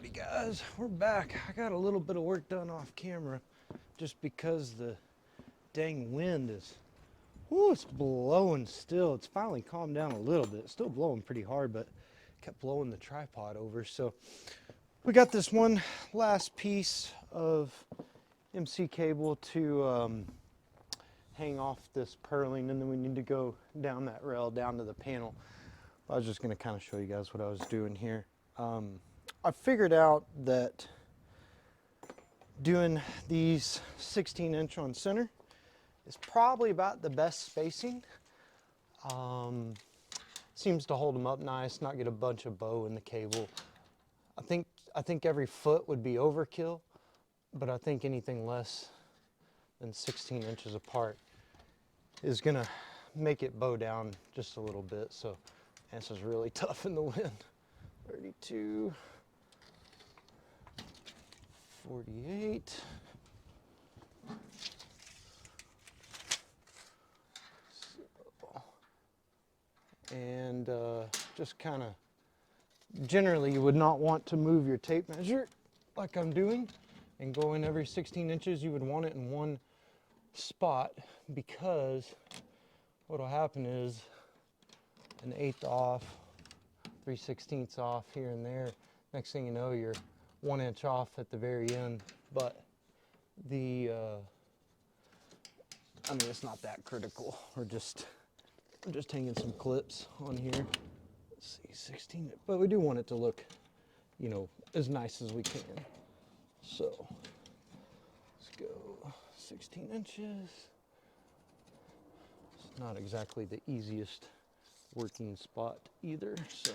Alrighty guys, we're back. I got a little bit of work done off camera just because the dang wind is, whoo, it's blowing still. It's finally calmed down a little bit. It's still blowing pretty hard, but kept blowing the tripod over. So we got this one last piece of MC cable to hang off this purling, and then we need to go down that rail down to the panel. I was just going to kind of show you guys what I was doing here. I figured out that doing these 16-inch on center is probably about the best spacing. Seems to hold them up nice, not get a bunch of bow in the cable. I think every foot would be overkill, but I think anything less than 16 inches apart is gonna make it bow down just a little bit. So this is really tough in the wind. 32, 48. And just kind of, generally you would not want to move your tape measure like I'm doing and go in every 16 inches. You would want it in one spot, because what will happen is an 1/8 off, 3/16 off here and there. Next thing you know, you're 1 inch off at the very end. But the, I mean, it's not that critical. I'm just hanging some clips on here. Let's see, 16, but we do want it to look, you know, as nice as we can. So let's go 16 inches. It's not exactly the easiest working spot either. So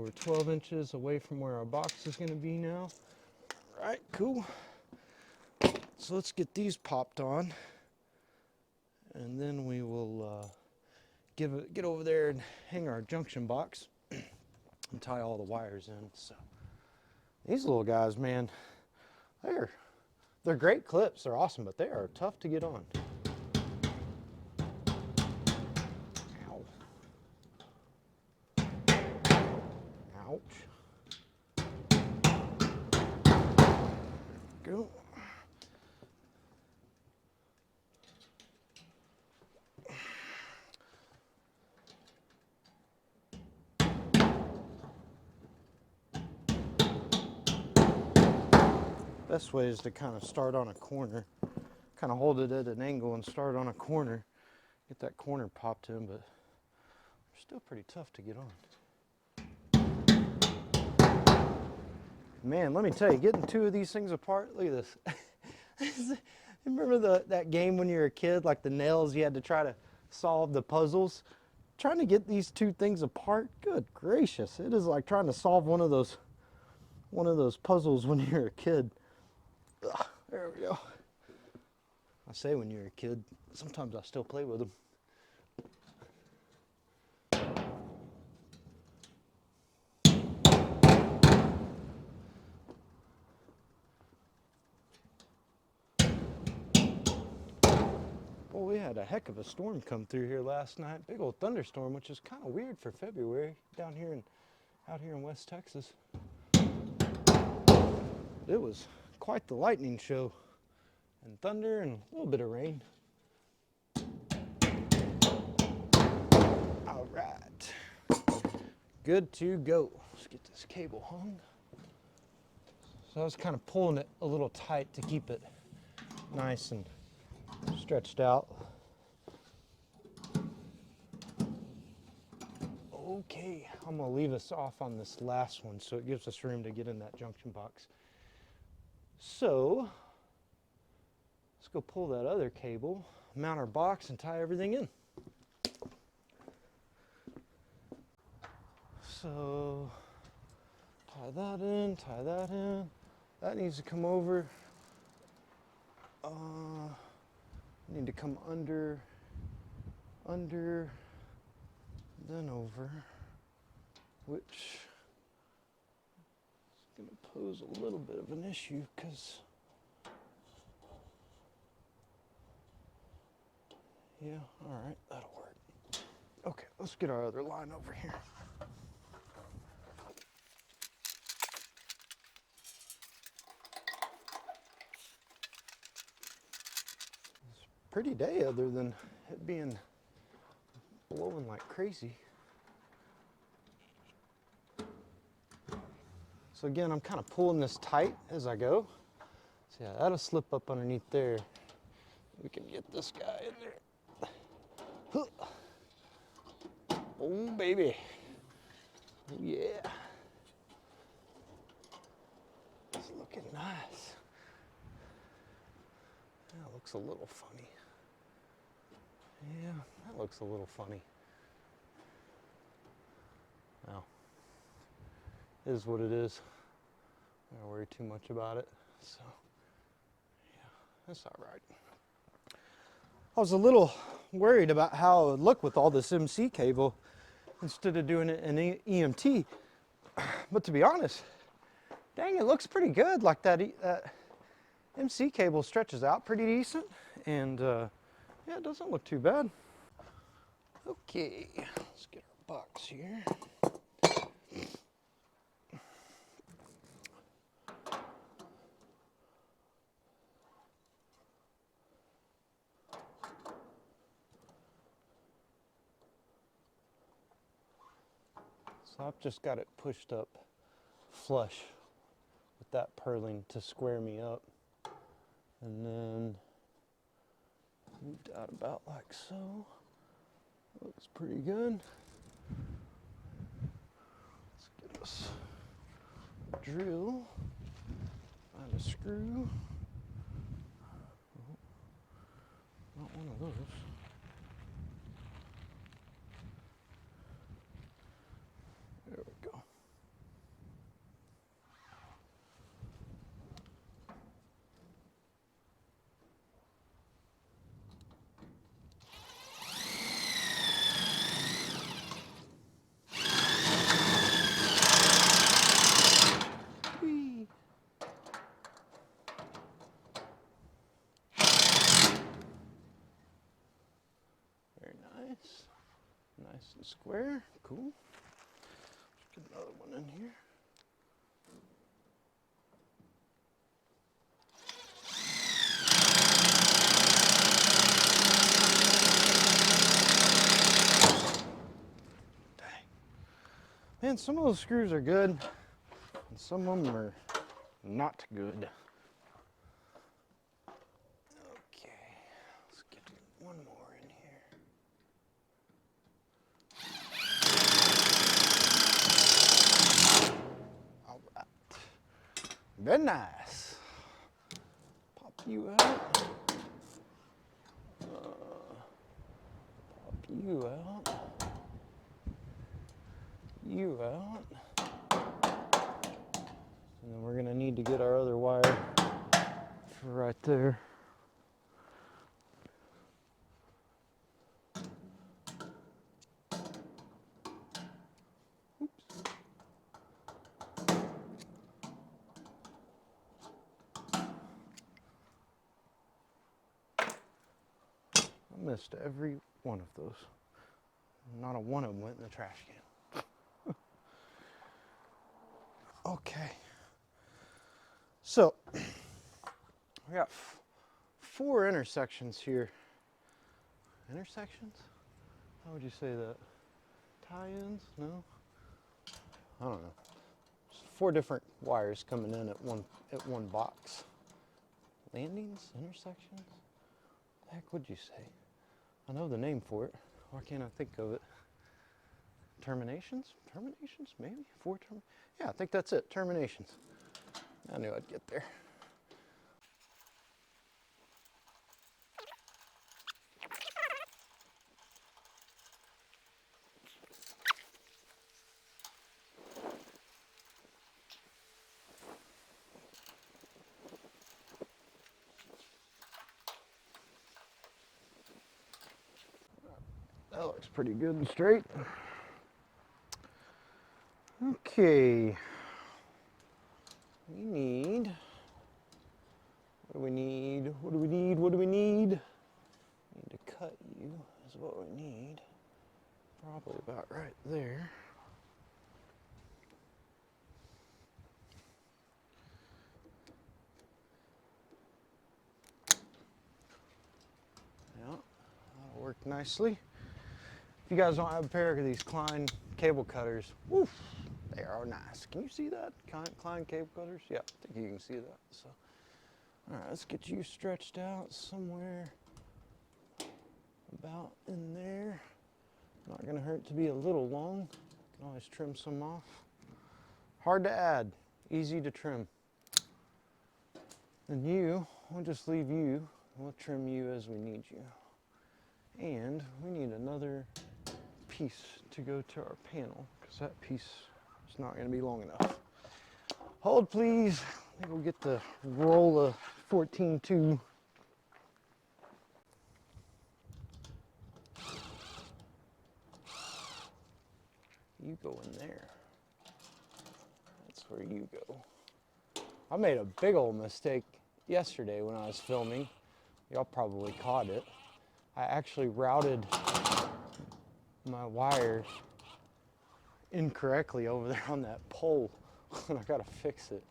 we're 12 inches away from where our box is going to be now. All right, cool. So let's get these popped on, and then we will get over there and hang our junction box and tie all the wires in. So these little guys, man, they're great clips. They're awesome, but they are tough to get on. Ow. Ouch. Go. Best way is to kind of start on a corner, kind of hold it at an angle and start on a corner, get that corner popped in, but they're still pretty tough to get on. Man, let me tell you, getting two of these things apart, look at this. Remember that game when you were a kid, like the nails, you had to try to solve the puzzles? Trying to get these two things apart, good gracious, it is like trying to solve one of those puzzles when you're a kid. Ugh, there we go. I say when you're a kid, sometimes I still play with them. Well, we had a heck of a storm come through here last night. Big old thunderstorm, which is kind of weird for February out here in West Texas. It was quite the lightning show, and thunder and a little bit of rain. All right, good to go. Let's get this cable hung. So I was kind of pulling it a little tight to keep it nice and stretched out. Okay, I'm gonna leave us off on this last one so it gives us room to get in that junction box. So let's go pull that other cable, mount our box, and tie everything in. So tie that in, tie that in. That needs to come over. Need to come under, then over, which is going to pose a little bit of an issue because, yeah, all right, that'll work. Okay, let's get our other line over here. pretty day other than it being blowing like crazy. So again, I'm kind of pulling this tight as I go. So yeah, that'll slip up underneath there. We can get this guy in there. Oh baby, oh yeah. It's looking nice. That looks a little funny. Yeah, that looks a little funny. Well, it is what it is. I don't worry too much about it. So, yeah, that's all right. I was a little worried about how it would look with all this MC cable instead of doing it in EMT. But to be honest, dang, it looks pretty good. Like that MC cable stretches out pretty decent, and yeah, it doesn't look too bad. Okay, let's get our box here. So I've just got it pushed up flush with that purling to square me up, and then moved out about like so. Looks pretty good. Let's get this drill, find a screw. Oh, not one of those. There we go. Whee. Very nice. Nice and square. Cool. Let's get another one in here. Man, some of those screws are good, and some of them are not good. Okay, let's get one more in here. All right, very nice. Pop you out. Pop you out. You out. And then we're gonna need to get our other wire for right there. Oops. I missed every one of those. Not a one of them went in the trash can. Okay, so we got four intersections here. Intersections? How would you say that? Tie-ins? No? I don't know. There's four different wires coming in at one box. Landings? Intersections? What the heck would you say? I know the name for it. Why can't I think of it? Terminations? Terminations, maybe? Yeah, I think that's it. Terminations. I knew I'd get there. That looks pretty good and straight. Okay, we need, what do we need? What do we need? What do we need? Need to cut you is what we need. Probably about right there. nicely. If you guys don't have a pair of these Klein cable cutters, woof, they are nice. Can you see that? Klein cable cutters? Yeah, I think you can see that. So, all right, let's get you stretched out somewhere about in there. Not gonna hurt to be a little long. Can always trim some off. Hard to add, easy to trim. And you, we'll just leave you. We'll trim you as we need you. And we need another piece to go to our panel because that piece is not going to be long enough. Hold please. I think we'll get the roll of 14-2. You go in there. That's where you go. I made a big old mistake yesterday when I was filming. Y'all probably caught it. I actually routed my wires incorrectly over there on that pole, and I gotta fix it.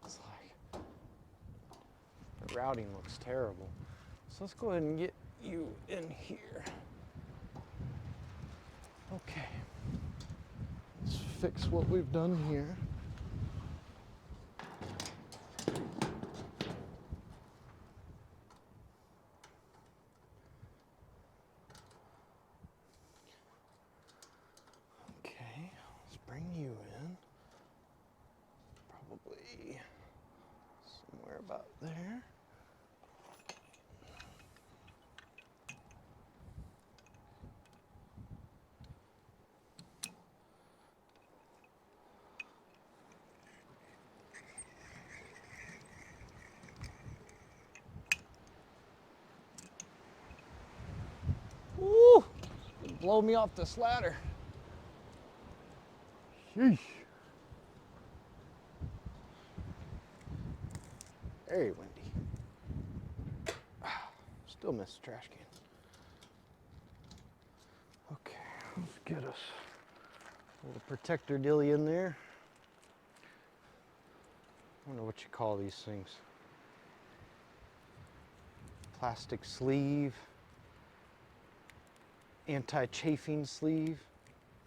It's like, the routing looks terrible. So let's go ahead and get you in here. Okay, let's fix what we've done here. Bring you in, probably somewhere about there. Woo! Blow me off this ladder. Sheesh. Very windy. Still miss the trash can. Okay, let's get us a little protector dilly in there. I don't know what you call these things. Plastic sleeve. Anti-chafing sleeve.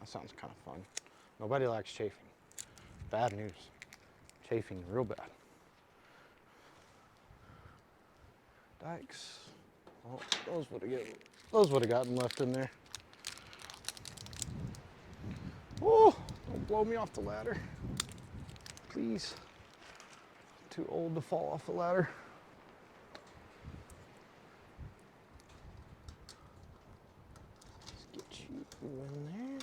That sounds kind of fun. Nobody likes chafing. Bad news. Chafing, real bad. Dikes. Oh, those would have gotten left in there. Oh, don't blow me off the ladder. Please. Too old to fall off the ladder. Let's get you in there.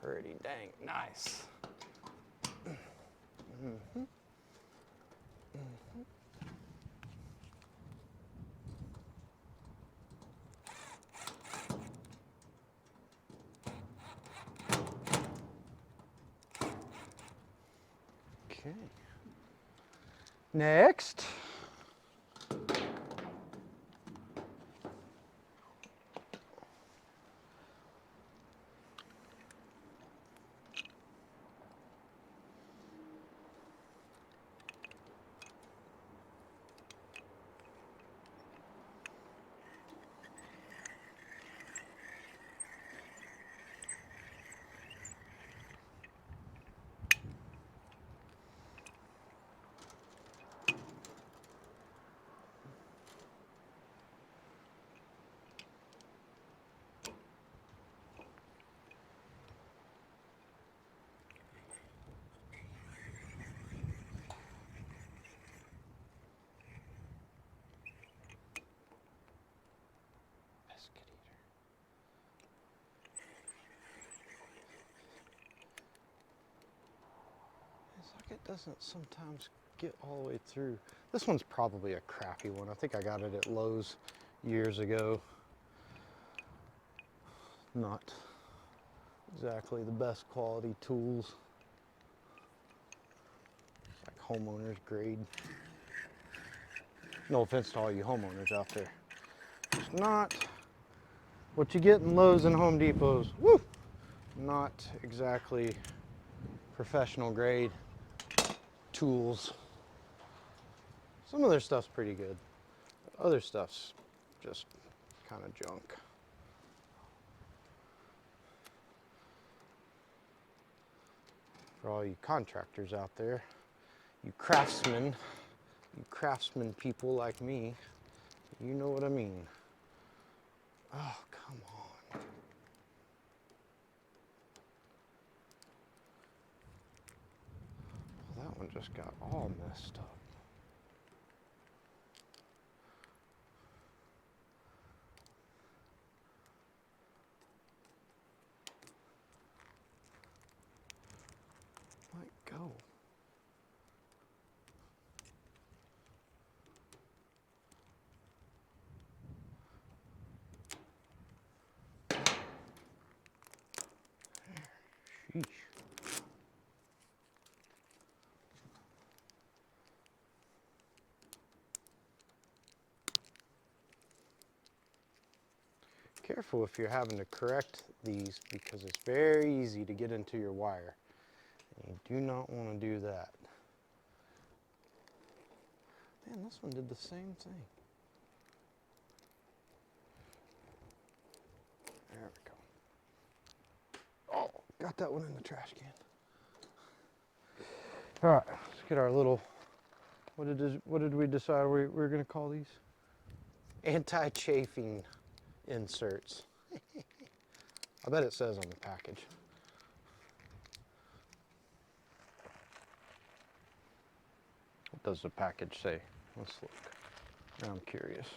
Pretty dang nice. Mm-hmm. Mm-hmm. Okay. Next. It doesn't sometimes get all the way through. This one's probably a crappy one. I think I got it at Lowe's years ago. Not exactly the best quality tools. It's like homeowners grade. No offense to all you homeowners out there. It's not what you get in Lowe's and Home Depots. Woo! Not exactly professional grade tools. Some of their stuff's pretty good. Other stuff's just kind of junk. For all you contractors out there, you craftsmen people like me, you know what I mean. Oh, come on. Well, that one just got all messed up. Might go. Sheesh. Careful if you're having to correct these, because it's very easy to get into your wire. And you do not want to do that. Man, this one did the same thing. There we go. Oh, got that one in the trash can. All right, let's get our little, what did we decide we were going to call these? Anti-chafing inserts. I bet it says on the package. What does the package say? Let's look. Now I'm curious.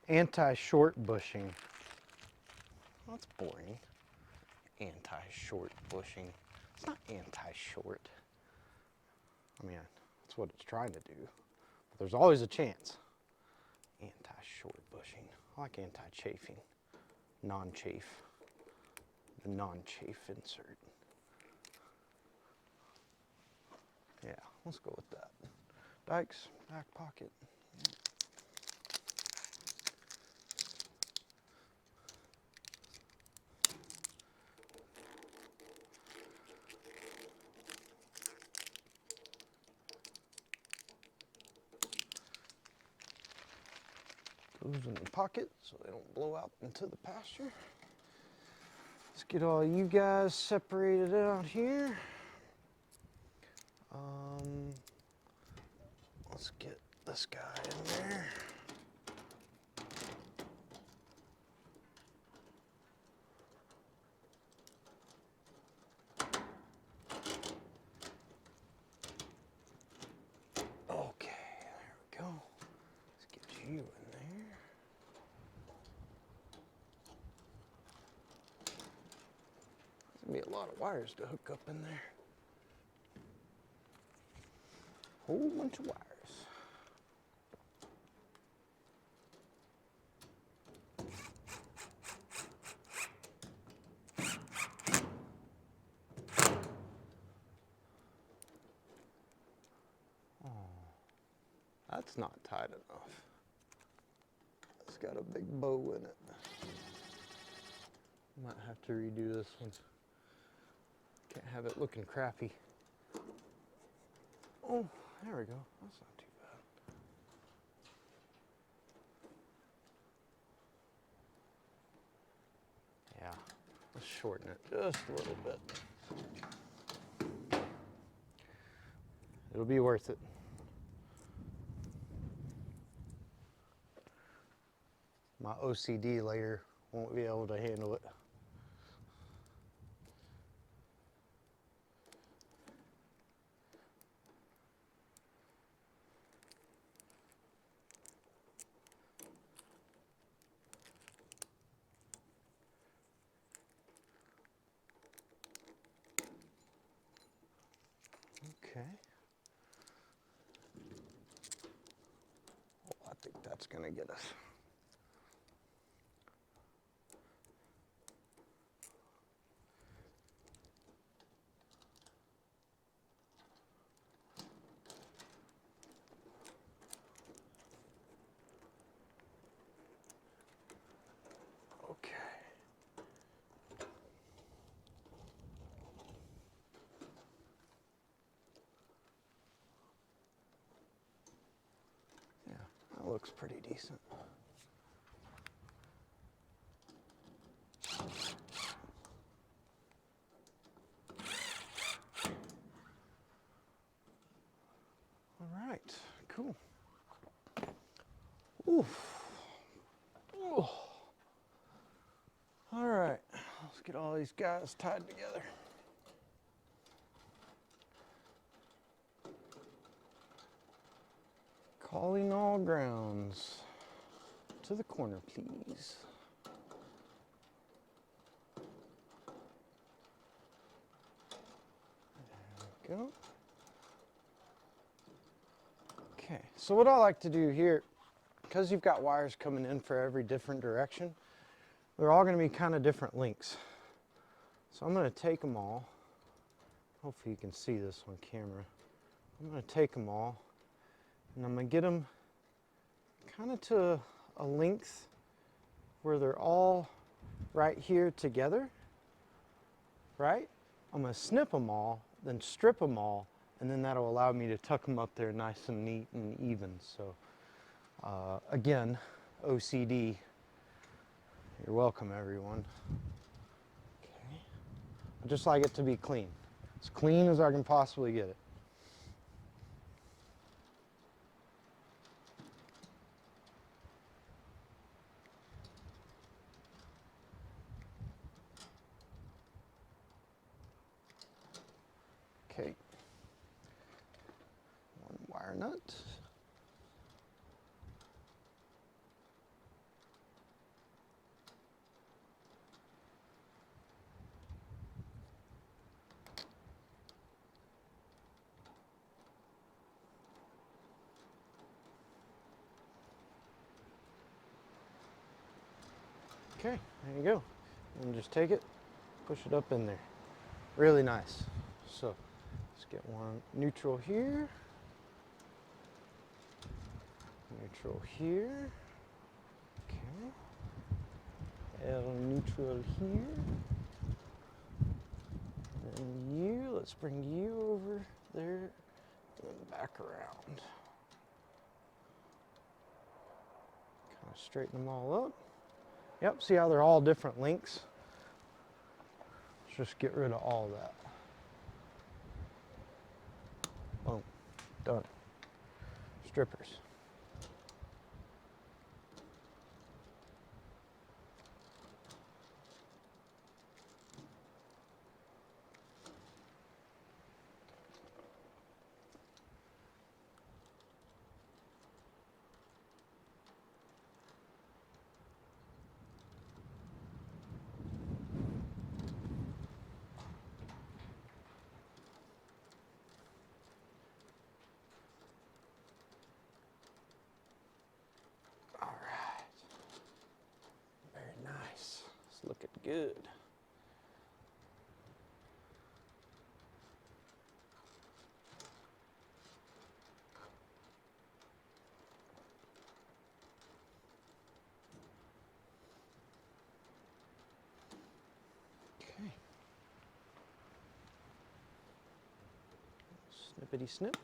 Anti-short bushing. Well, that's boring. Anti-short bushing. It's not anti-short. I mean, that's what it's trying to do. But there's always a chance. Anti-short bushing. I like anti-chafing. Non-chafe. The non-chafe insert. Yeah, let's go with that. Dykes, back pocket. Yeah. Those in the pocket so they don't blow out into the pasture. Let's get all you guys separated out here. Let's get this guy in there. Okay, there we go. Let's get you in there. There's gonna be a lot of wires to hook up in there. Whole bunch of wires. Oh, that's not tight enough. It's got a big bow in it. Might have to redo this one. Can't have it looking crappy. Oh, there we go. That's not too bad. Yeah, let's shorten it just a little bit. It'll be worth it. My OCD layer won't be able to handle it. Okay. Oh, I think that's gonna get us. Okay. looks pretty decent. All right, cool. Oof. Oh. All right, let's get all these guys tied together. Calling all grounds to the corner, please. There we go. Okay, so what I like to do here, because you've got wires coming in for every different direction, they're all going to be kind of different lengths. So I'm going to take them all. Hopefully you can see this on camera. I'm going to take them all and I'm going to get them kind of to a length where they're all right here together, right? I'm going to snip them all, then strip them all, and then that'll allow me to tuck them up there nice and neat and even. So again, OCD, you're welcome everyone. Okay. I just like it to be clean. As clean as I can possibly get it. Okay. One wire nut. Okay, there you go. And just take it, push it up in there. Really nice. So let's get one neutral here. Neutral here. Okay. L neutral here. And you, let's bring you over there and back around. Kind of straighten them all up. Yep, see how they're all different lengths? Let's just get rid of all that. Boom, done. Strippers. All right. Very nice. It's looking good. Okay. Snippity snip.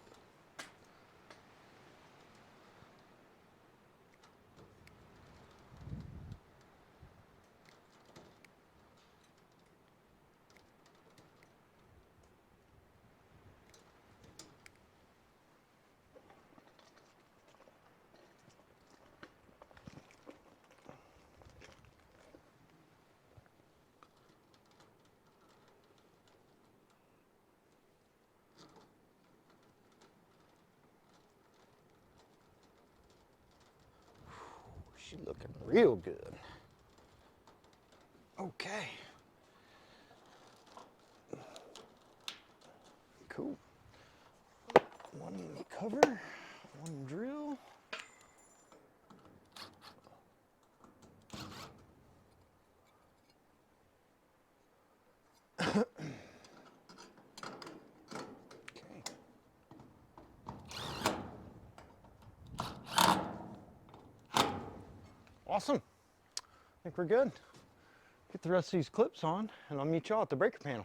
She's looking real good. Okay. Cool. One cover, one drill. Awesome. I think we're good. Get the rest of these clips on and I'll meet y'all at the breaker panel.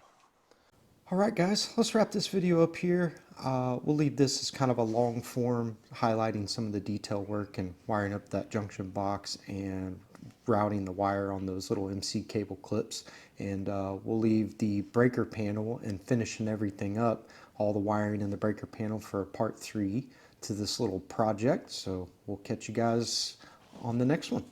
All right, guys, let's wrap this video up here. We'll leave this as kind of a long form highlighting some of the detail work and wiring up that junction box and routing the wire on those little MC cable clips. And we'll leave the breaker panel and finishing everything up, all the wiring in the breaker panel for part 3 to this little project. So we'll catch you guys on the next one.